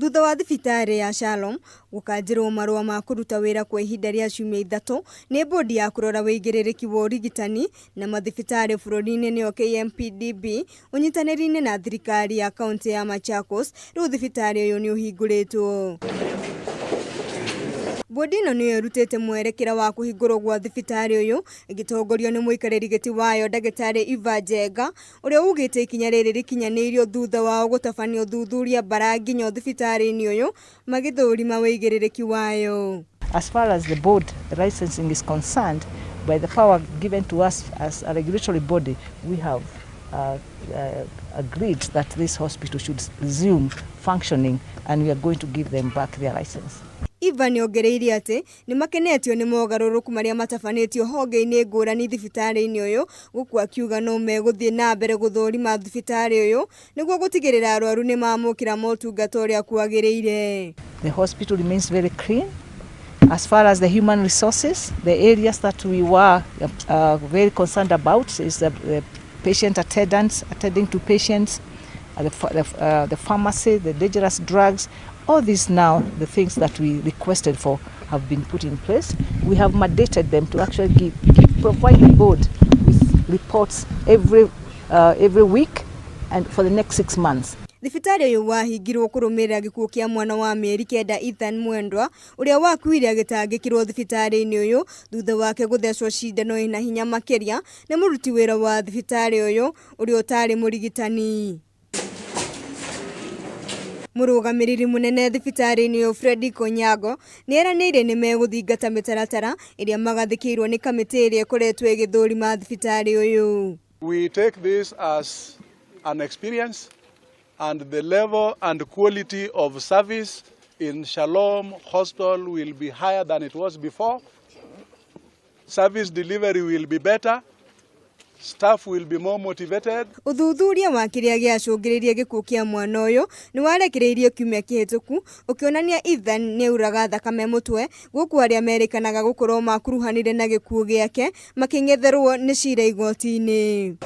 Thutha wa thibitari ya Shalom gukanjirwo marua ma kuruta wira kwa ihinda ria ciumia ithatu ni bodi ya kurora wigiririku wa urigitani na mathibitari bururi-ini niyo KMPDB unyitaniri-ini na thirikari ya kaunti ya Machakos. Riu thibitari uyu ni uhinguritwo. Bodi ino niyo irutite mwerekera wa kuhingurwo gwa thibitari uyu igitongorio ni muikariri giti wayo Ndagitari Ivanjenga uria ugite ikinya riri rikinyanirio thutha wao gutabanio thuthuria baranginyo thibitari-ini uyu magithurima wigiririku wayo. As far as the board licensing is concerned, by the power given to us as a regulatory body, we have agreed that this hospital should resume functioning and we are going to give them back their license. Ivan ongereire ati ni makenetio ni mogaruruku maria matabanitio honge-ini ngurani thibitari-ini uyu guku akiuga no meguthie na mbere guthurima thibitari uyu niguo gutigirira arwaru ni mamukira motungata uria kwagiriire. The hospital remains very clean. As far as the human resources, the areas that we were very concerned about is the patient attendants attending to patients, the pharmacy, the dangerous drugs. All these now, the things that we requested for have been put in place. We have mandated them to actually provide the board with reports every week and for the next 6 months. Thibitari uyu wahingirwo kurumirira gikuu kia mwana wa mieri 9 mwendwa uria wakuire agitangikirwo thibitari-ini uyu thutha wake guthecwo cindano ina hinya makiria ni muruti wira wa thibitari uyu uria utari murigitani. Murugamiriri munene thibitari-ini uyu Fredi Konyago ni eranire ni meguthingata mitaratara iria magathikirwo ni kamiti iria ikoretwo igithurima thibitari uyu. We take this as an experience and the level and quality of service in Shalom Hospital will be higher than it was before. Service delivery will be better. Staff will be more motivated. Uthuthuria wa kiria giacungiririe gikuu kia mwana uyu ni warekereirio kiumia kihituku ukionania Ethan ni uraga thakame mutwe guku aria amerikanaga gukorwo makuruhanire na gikuu giake making'etherwo ni cira igoti-ini.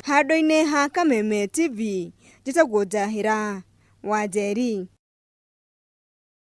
Handu-ini ha Kameme TV njitagwo Njahĩra Wanjeri.